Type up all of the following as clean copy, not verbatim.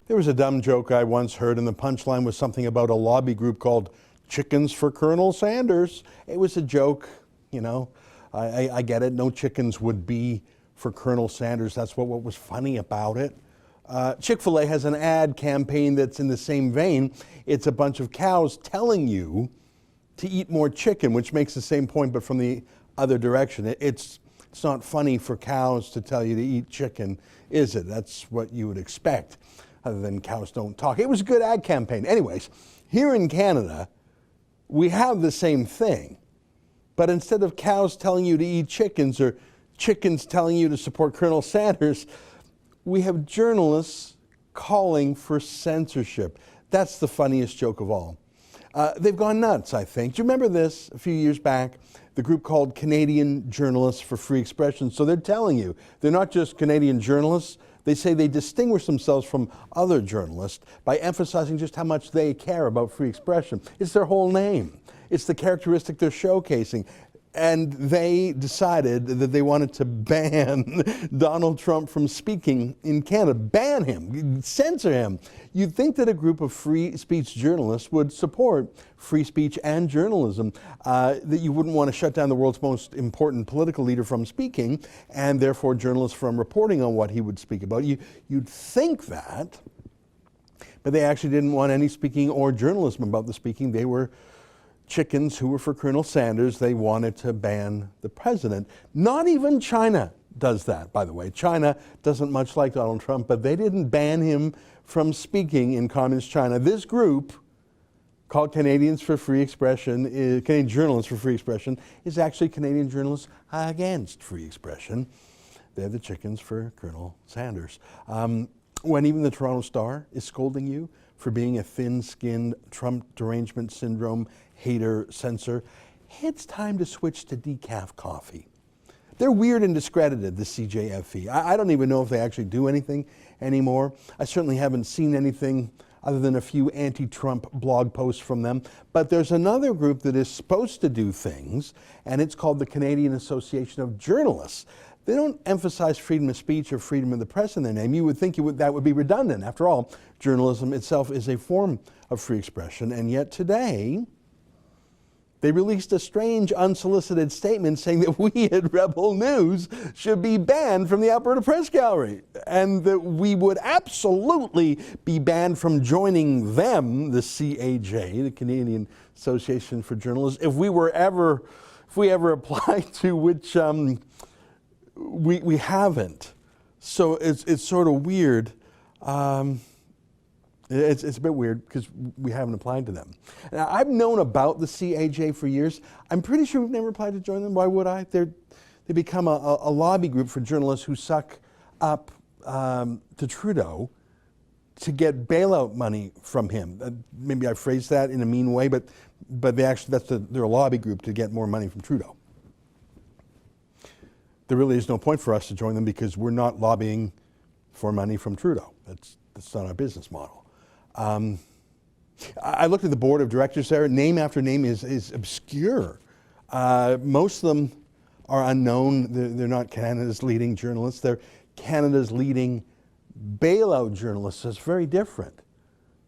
There was a dumb joke I once heard, and the punchline was something about a lobby group called Chickens for Colonel Sanders. It was a joke, you know. I get it. No chickens would be for Colonel Sanders. That's what was funny about it. Chick-fil-A has an ad campaign that's in the same vein. It's a bunch of cows telling you to eat more chicken, which makes the same point, but from the other direction. It's not funny for cows to tell you to eat chicken, is it? That's what you would expect, other than cows don't talk. It was a good ad campaign. Anyways, here in Canada, we have the same thing. But instead of cows telling you to eat chickens or chickens telling you to support Colonel Sanders, we have journalists calling for censorship. That's the funniest joke of all. They've gone nuts, I think. Do you remember this a few years back? The group called Canadian Journalists for Free Expression. So they're telling you, they're not just Canadian journalists. They say they distinguish themselves from other journalists by emphasizing just how much they care about free expression. It's their whole name. It's the characteristic they're showcasing. And they decided that they wanted to ban Donald Trump from speaking in Canada. Ban him, censor him. You'd think that a group of free speech journalists would support free speech and journalism, that you wouldn't want to shut down the world's most important political leader from speaking, and therefore journalists from reporting on what he would speak about. You'd think that, but they actually didn't want any speaking or journalism about the speaking. They were chickens who were for Colonel Sanders. They wanted to ban the president. Not even China does that, by the way. China doesn't much like Donald Trump, but they didn't ban him from speaking in Communist China. This group, called Canadians for Free Expression, Canadian Journalists for Free Expression, is actually Canadian Journalists Against Free Expression. They're the chickens for Colonel Sanders. When even the Toronto Star is scolding you for being a thin-skinned Trump derangement syndrome hater censor, it's time to switch to decaf coffee. They're weird and discredited, the CJFE. I don't even know if they actually do anything anymore. I certainly haven't seen anything other than a few anti-Trump blog posts from them. But there's another group that is supposed to do things, and it's called the Canadian Association of Journalists. They don't emphasize freedom of speech or freedom of the press in their name. You would think that would be redundant. After all, journalism itself is a form of free expression, and yet today, they released a strange, unsolicited statement saying that we at Rebel News should be banned from the Alberta Press Gallery, and that we would absolutely be banned from joining them, the CAJ, the Canadian Association for Journalists, if we ever applied to, which we haven't. So it's sort of weird. It's a bit weird because we haven't applied to them. Now, I've known about the CAJ for years. I'm pretty sure we've never applied to join them. Why would I? They become a lobby group for journalists who suck up to Trudeau to get bailout money from him. Maybe I phrased that in a mean way, but they're a lobby group to get more money from Trudeau. There really is no point for us to join them because we're not lobbying for money from Trudeau. That's not our business model. I looked at the board of directors there. Name after name is obscure. Most of them are unknown. They're not Canada's leading journalists. They're Canada's leading bailout journalists. It's very different.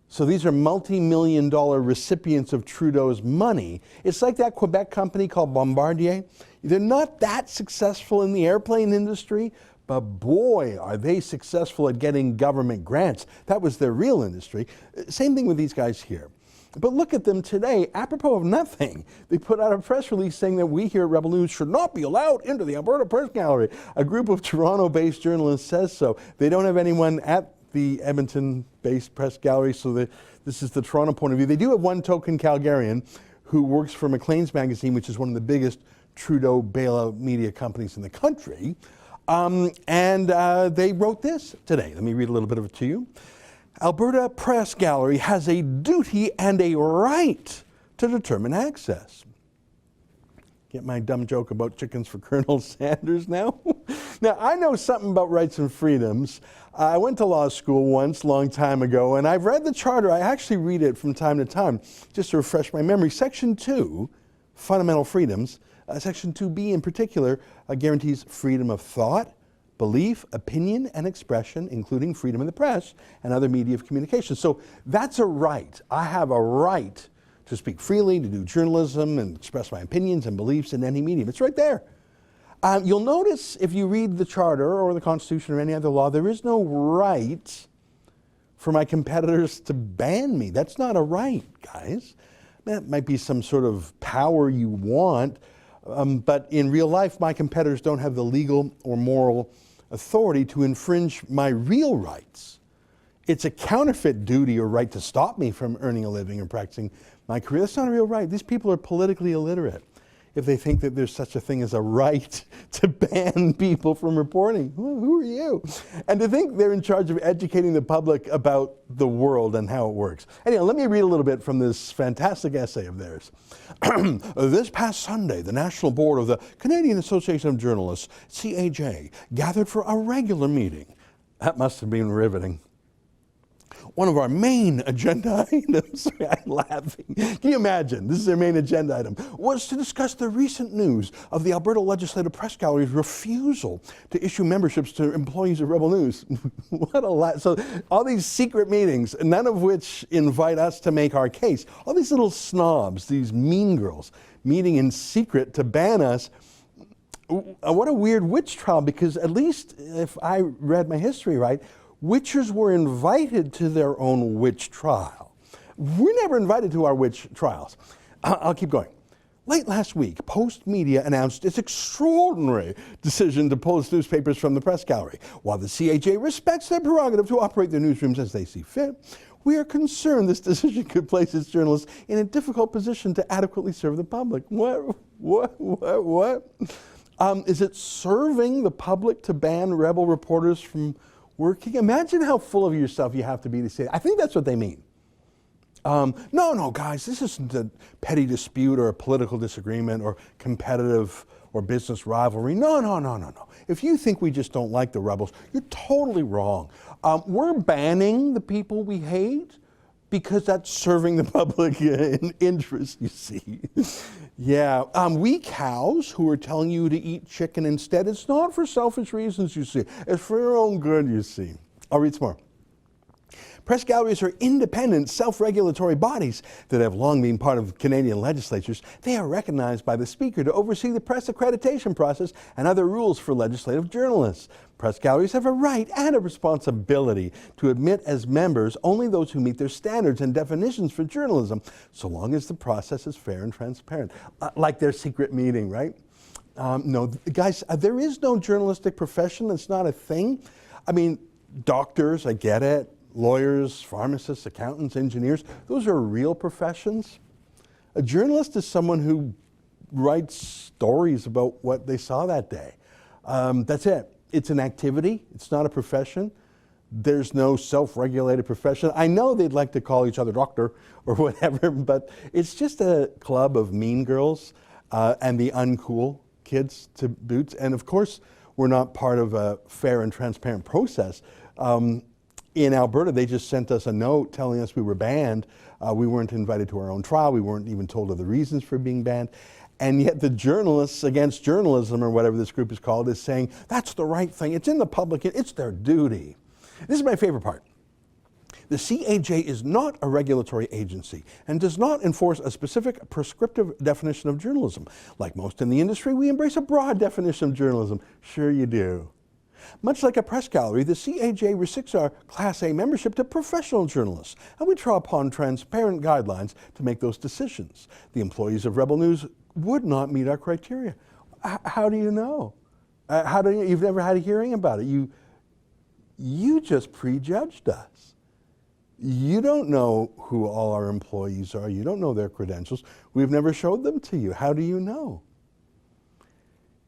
So these are multi-million-dollar recipients of Trudeau's money. It's like that Quebec company called Bombardier. They're not that successful in the airplane industry, but boy, are they successful at getting government grants. That was their real industry. Same thing with these guys here. But look at them today, apropos of nothing. They put out a press release saying that we here at Rebel News should not be allowed into the Alberta Press Gallery. A group of Toronto-based journalists says so. They don't have anyone at the Edmonton-based press gallery, so this is the Toronto point of view. They do have one token Calgarian who works for Maclean's magazine, which is one of the biggest Trudeau bailout media companies in the country. They wrote this today. Let me read a little bit of it to you. Alberta Press Gallery has a duty and a right to determine access. Get my dumb joke about chickens for Colonel Sanders now? Now, I know something about rights and freedoms. I went to law school once, a long time ago, and I've read the Charter. I actually read it from time to time, just to refresh my memory. Section 2, fundamental freedoms, Section 2B in particular, guarantees freedom of thought, belief, opinion, and expression, including freedom of the press and other media of communication. So that's a right. I have a right to speak freely, to do journalism, and express my opinions and beliefs in any medium. It's right there. You'll notice if you read the Charter or the Constitution or any other law, there is no right for my competitors to ban me. That's not a right, guys. That might be some sort of power you want, but in real life, my competitors don't have the legal or moral authority to infringe my real rights. It's a counterfeit duty or right to stop me from earning a living or practicing my career. That's not a real right. These people are politically illiterate if they think that there's such a thing as a right to ban people from reporting. Well, who are you? And to think they're in charge of educating the public about the world and how it works. Anyway, let me read a little bit from this fantastic essay of theirs. This past Sunday, the National Board of the Canadian Association of Journalists, CAJ, gathered for a regular meeting. That must have been riveting. One of our main agenda items, I'm laughing. Can you imagine? This is their main agenda item, was to discuss the recent news of the Alberta Legislative Press Gallery's refusal to issue memberships to employees of Rebel News. What a lot. So all these secret meetings, none of which invite us to make our case. All these little snobs, these mean girls, meeting in secret to ban us. What a weird witch trial, because at least if I read my history right, witchers were invited to their own witch trial. We're never invited to our witch trials. I'll keep going. Late last week, Post Media announced its extraordinary decision to pull its newspapers from the press gallery. While the CAJ respects their prerogative to operate their newsrooms as they see fit, we are concerned this decision could place its journalists in a difficult position to adequately serve the public. What? Is it serving the public to ban rebel reporters from working? Imagine how full of yourself you have to be to say that. I think that's what they mean. No, guys, this isn't a petty dispute or a political disagreement or competitive or business rivalry. No. If you think we just don't like the rebels, you're totally wrong. We're banning the people we hate because that's serving the public interest, you see. Yeah, we cows who are telling you to eat chicken instead, it's not for selfish reasons, you see. It's for your own good, you see. I'll read some more. Press galleries are independent, self-regulatory bodies that have long been part of Canadian legislatures. They are recognized by the Speaker to oversee the press accreditation process and other rules for legislative journalists. Press galleries have a right and a responsibility to admit as members only those who meet their standards and definitions for journalism, so long as the process is fair and transparent. Like their secret meeting, right? No, guys, there is no journalistic profession. That's not a thing. I mean, doctors, I get it. Lawyers, pharmacists, accountants, engineers, those are real professions. A journalist is someone who writes stories about what they saw that day. That's it. It's an activity. It's not a profession. There's no self-regulated profession. I know they'd like to call each other doctor or whatever, but it's just a club of mean girls and the uncool kids to boot. And of course, we're not part of a fair and transparent process. In Alberta, they just sent us a note telling us we were banned. We weren't invited to our own trial. We weren't even told of the reasons for being banned. And yet the Journalists Against Journalism, or whatever this group is called, is saying that's the right thing. It's in the public. It's their duty. This is my favorite part. The CAJ is not a regulatory agency and does not enforce a specific prescriptive definition of journalism. Like most in the industry, we embrace a broad definition of journalism. Sure you do. Much like a press gallery, the CAJ restricts our Class A membership to professional journalists, and we draw upon transparent guidelines to make those decisions. The employees of Rebel News would not meet our criteria. How do you know? You've never had a hearing about it. You just prejudged us. You don't know who all our employees are. You don't know their credentials. We've never showed them to you. How do you know?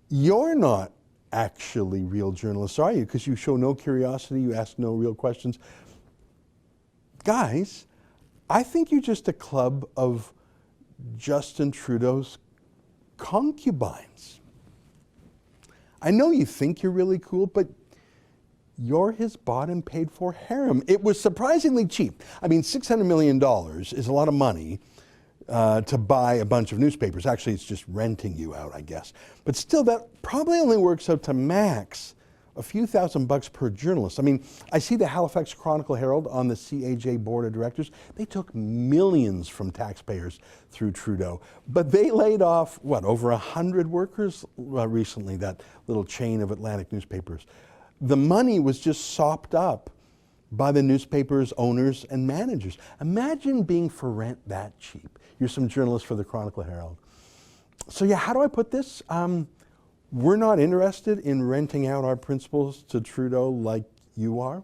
You're not actually real journalists, are you? Because you show no curiosity, you ask no real questions. Guys, I think you're just a club of Justin Trudeau's concubines. I know you think you're really cool, but you're his bought and paid for harem. It was surprisingly cheap. I mean, $600 million is a lot of money to buy a bunch of newspapers. Actually, it's just renting you out, I guess. But still, that probably only works out to max a few $1,000s per journalist. I mean, I see the Halifax Chronicle Herald on the CAJ board of directors. They took millions from taxpayers through Trudeau, but they laid off, what, over 100 workers recently, that little chain of Atlantic newspapers. The money was just sopped up by the newspaper's owners and managers. Imagine being for rent that cheap. You're some journalist for the Chronicle Herald. So yeah, how do I put this? We're not interested in renting out our principals to Trudeau like you are.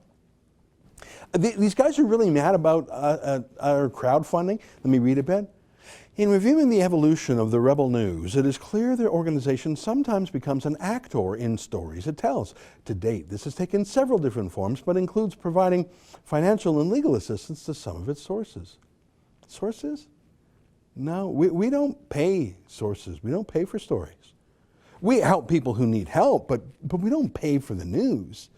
These guys are really mad about our crowdfunding. Let me read a bit. In reviewing the evolution of the Rebel News, it is clear their organization sometimes becomes an actor in stories it tells. To date, this has taken several different forms, but includes providing financial and legal assistance to some of its sources. Sources? No, we don't pay sources. We don't pay for stories. We help people who need help, but we don't pay for the news.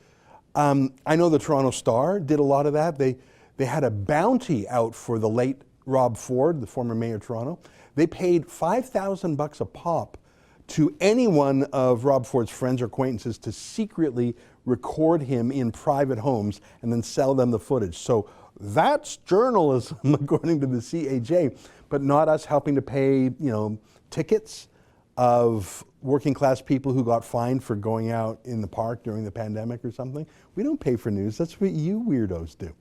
I know the Toronto Star did a lot of that. They had a bounty out for the late Rob Ford, the former mayor of Toronto. They paid $5,000 a pop to any one of Rob Ford's friends or acquaintances to secretly record him in private homes and then sell them the footage. So that's journalism, according to the CAJ, but not us helping to pay, tickets of working class people who got fined for going out in the park during the pandemic or something. We don't pay for news. That's what you weirdos do.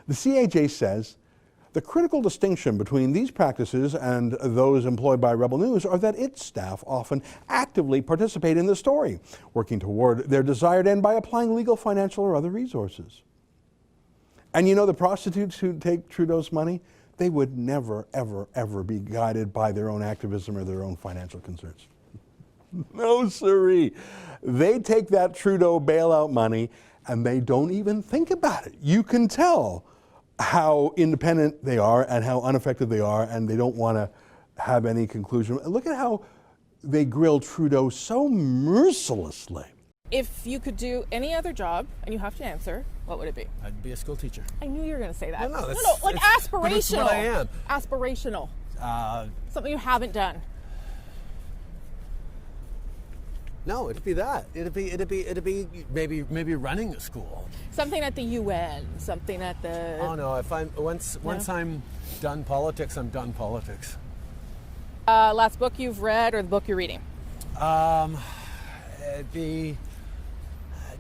The CAJ says the critical distinction between these practices and those employed by Rebel News are that its staff often actively participate in the story, working toward their desired end by applying legal, financial, or other resources. And the prostitutes who take Trudeau's money, they would never, ever, ever be guided by their own activism or their own financial concerns. No, sirree. They take that Trudeau bailout money and they don't even think about it. You can tell how independent they are and how unaffected they are, and they don't want to have any conclusion. Look at how they grill Trudeau so mercilessly. If you could do any other job and you have to answer, what would it be? I'd be a school teacher. I knew you were going to say that. No, like aspirational. But it's what I am. Aspirational. Something you haven't done. No, it'd be that. It'd be maybe running a school. Something at the UN. Something at the. Oh no! Once I'm done politics, I'm done politics. Last book you've read or the book you're reading?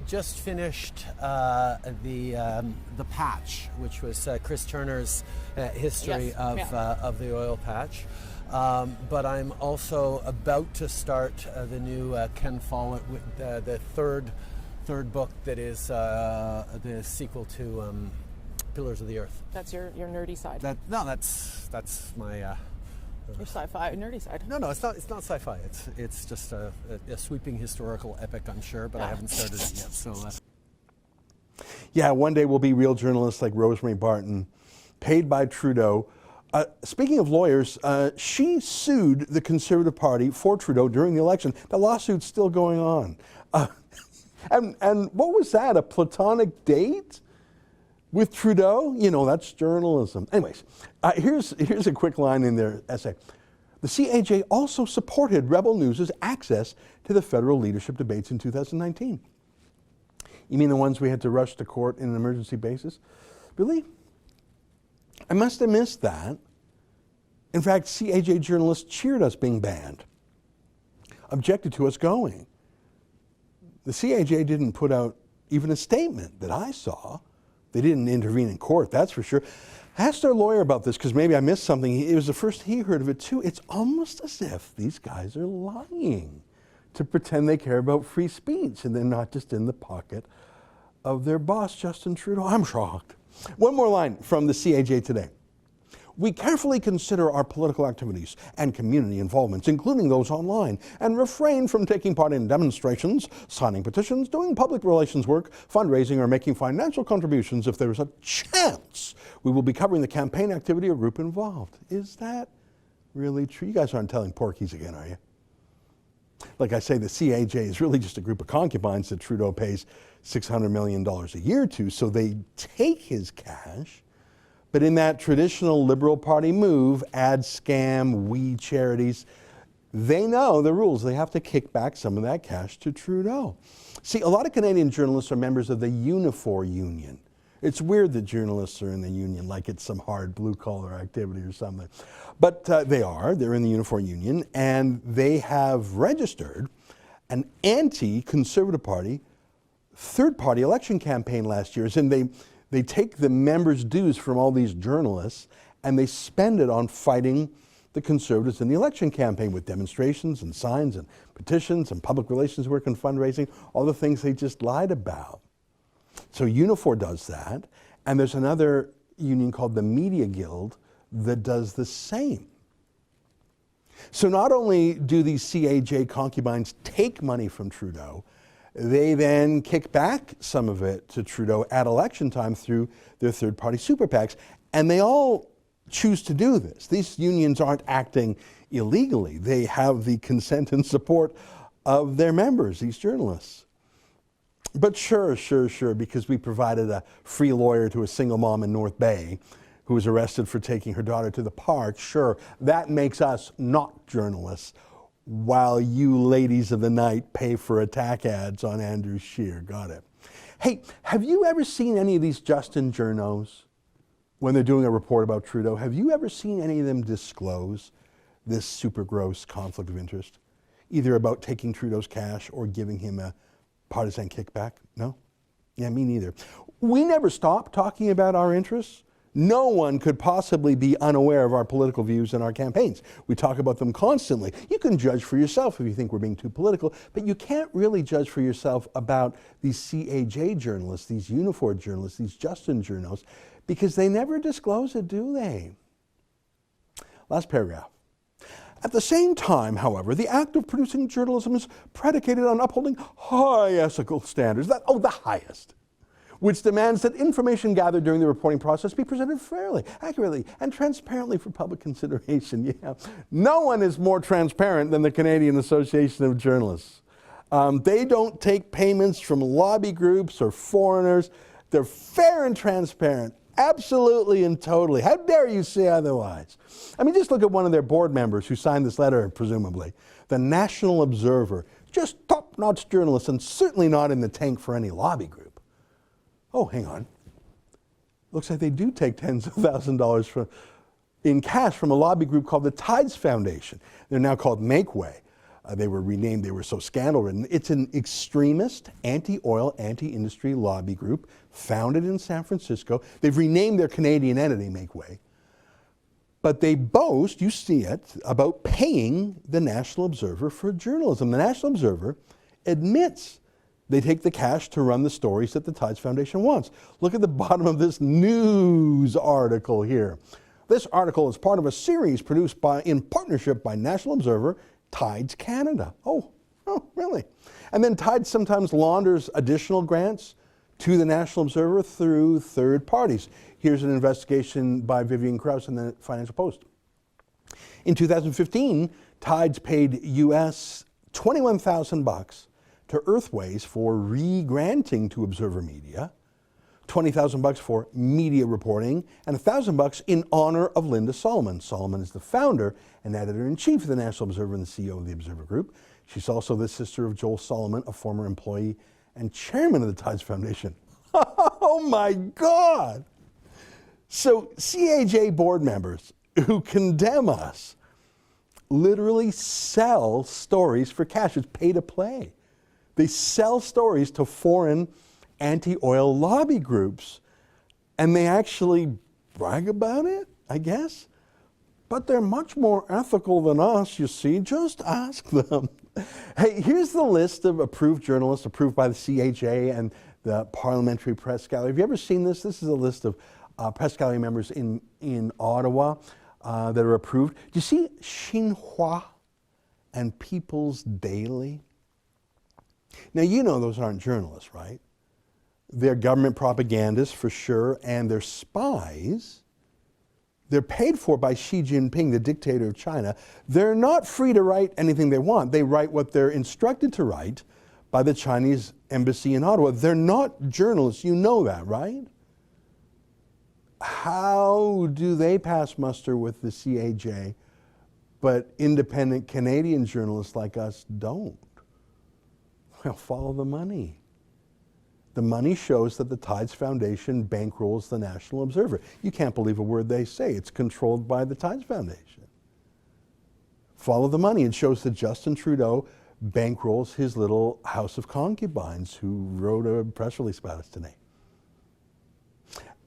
Just finished the Patch, which was Chris Turner's history of the oil patch. But I'm also about to start the new Ken Follett, the third book that is the sequel to Pillars of the Earth. That's your nerdy side. That's my your sci-fi nerdy side. No, it's not sci-fi. It's just a sweeping historical epic, I'm sure, but I haven't started it yet. So. Yeah, one day we'll be real journalists like Rosemary Barton, paid by Trudeau. Speaking of lawyers, she sued the Conservative Party for Trudeau during the election. The lawsuit's still going on. And what was that, a platonic date with Trudeau? That's journalism. Anyways, here's a quick line in their essay. The CAJ also supported Rebel News' access to the federal leadership debates in 2019. You mean the ones we had to rush to court in an emergency basis? Really? I must have missed that. In fact, CAJ journalists cheered us being banned, objected to us going. The CAJ didn't put out even a statement that I saw. They didn't intervene in court, that's for sure. I asked our lawyer about this because maybe I missed something. It was the first he heard of it too. It's almost as if these guys are lying to pretend they care about free speech and they're not just in the pocket of their boss, Justin Trudeau. I'm shocked. One more line from the CAJ today. We carefully consider our political activities and community involvements, including those online, and refrain from taking part in demonstrations, signing petitions, doing public relations work, fundraising, or making financial contributions if there is a chance we will be covering the campaign activity or group involved. Is that really true? You guys aren't telling porkies again, are you? Like I say, the CAJ is really just a group of concubines that Trudeau pays $600 million a year to, so they take his cash. But in that traditional Liberal Party move, ad scam, we charities, they know the rules. They have to kick back some of that cash to Trudeau. See, a lot of Canadian journalists are members of the Unifor Union. It's weird that journalists are in the union, like it's some hard blue-collar activity or something. But they're in the Unifor Union, and they have registered an anti-Conservative Party third-party election campaign last year. And they take the members' dues from all these journalists, and they spend it on fighting the Conservatives in the election campaign with demonstrations and signs and petitions and public relations work and fundraising, all the things they just lied about. So Unifor does that, and there's another union called the Media Guild that does the same. So not only do these CAJ concubines take money from Trudeau, they then kick back some of it to Trudeau at election time through their third-party super PACs, and they all choose to do this. These unions aren't acting illegally. They have the consent and support of their members, these journalists. But sure, because we provided a free lawyer to a single mom in North Bay who was arrested for taking her daughter to the park, sure, that makes us not journalists, while you ladies of the night pay for attack ads on Andrew Scheer. Got it. Hey, have you ever seen any of these Justin journos when they're doing a report about Trudeau? Have you ever seen any of them disclose this super gross conflict of interest, either about taking Trudeau's cash or giving him a partisan kickback? No? Yeah, me neither. We never stop talking about our interests. No one could possibly be unaware of our political views and our campaigns. We talk about them constantly. You can judge for yourself if you think we're being too political, but you can't really judge for yourself about these CAJ journalists, these Unifor journalists, these Justin journos, because they never disclose it, do they? Last paragraph. At the same time, however, the act of producing journalism is predicated on upholding high ethical standards, the highest, which demands that information gathered during the reporting process be presented fairly, accurately, and transparently for public consideration. Yeah. No one is more transparent than the Canadian Association of Journalists. They don't take payments from lobby groups or foreigners. They're fair and transparent. Absolutely and totally. How dare you say otherwise? I mean, just look at one of their board members who signed this letter, presumably. The National Observer. Just top-notch journalists, and certainly not in the tank for any lobby group. Oh, hang on. Looks like they do take tens of thousands of dollars in cash from a lobby group called the Tides Foundation. They're now called Make Way. They were renamed, they were so scandal-ridden. It's an extremist, anti-oil, anti-industry lobby group founded in San Francisco. They've renamed their Canadian entity, Make Way. But they boast, you see it, about paying the National Observer for journalism. The National Observer admits they take the cash to run the stories that the Tides Foundation wants. Look at the bottom of this news article here. This article is part of a series produced in partnership by National Observer, Tides Canada. Oh, really? And then Tides sometimes launders additional grants to the National Observer through third parties. Here's an investigation by Vivian Krause in the Financial Post. In 2015, Tides paid US $21,000 to Earthways for re-granting to Observer Media, $20,000 for media reporting, and $1,000 in honor of Linda Solomon. Solomon is the founder and editor-in-chief of the National Observer and the CEO of the Observer Group. She's also the sister of Joel Solomon, a former employee and chairman of the Tides Foundation. Oh my God! So CAJ board members who condemn us literally sell stories for cash. It's pay to play. They sell stories to foreign anti-oil lobby groups, and they actually brag about it, I guess. But they're much more ethical than us, you see. Just ask them. Hey, here's the list of approved journalists approved by the CAJ and the Parliamentary Press Gallery. Have you ever seen this? This is a list of Press Gallery members in Ottawa that are approved. Do you see Xinhua and People's Daily? Now, you know those aren't journalists, right? They're government propagandists for sure, and they're spies. They're paid for by Xi Jinping, the dictator of China. They're not free to write anything they want. They write what they're instructed to write by the Chinese embassy in Ottawa. They're not journalists. You know that, right? How do they pass muster with the CAJ but independent Canadian journalists like us don't. Well, follow the money. The money shows that the Tides Foundation bankrolls the National Observer. You can't believe a word they say. It's controlled by the Tides Foundation. Follow the money. It shows that Justin Trudeau bankrolls his little house of concubines who wrote a press release about us today.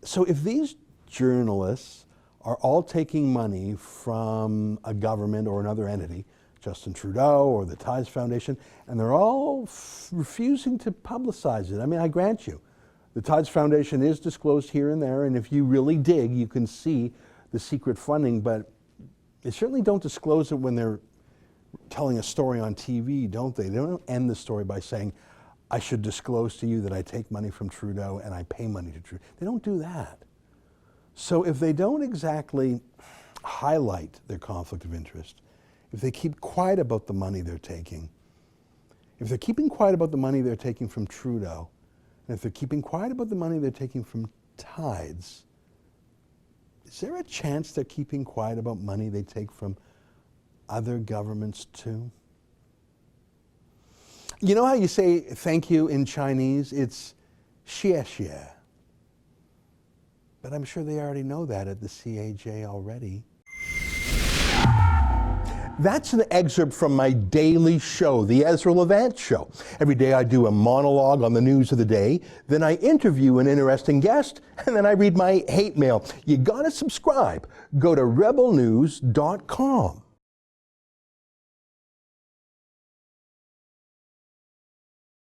So if these journalists are all taking money from a government or another entity, Justin Trudeau or the Tides Foundation, and they're all refusing to publicize it. I mean, I grant you, the Tides Foundation is disclosed here and there, and if you really dig, you can see the secret funding, but they certainly don't disclose it when they're telling a story on TV, don't they? They don't end the story by saying, I should disclose to you that I take money from Trudeau and I pay money to Trudeau. They don't do that. So if they don't exactly highlight their conflict of interest, if they keep quiet about the money they're taking, if they're keeping quiet about the money they're taking from Trudeau, and if they're keeping quiet about the money they're taking from Tides, is there a chance they're keeping quiet about money they take from other governments too? You know how you say thank you in Chinese? It's xie xie. But I'm sure they already know that at the CAJ already. That's an excerpt from my daily show, the Ezra Levant Show. Every day I do a monologue on the news of the day, then I interview an interesting guest, and then I read my hate mail. You gotta subscribe. Go to rebelnews.com.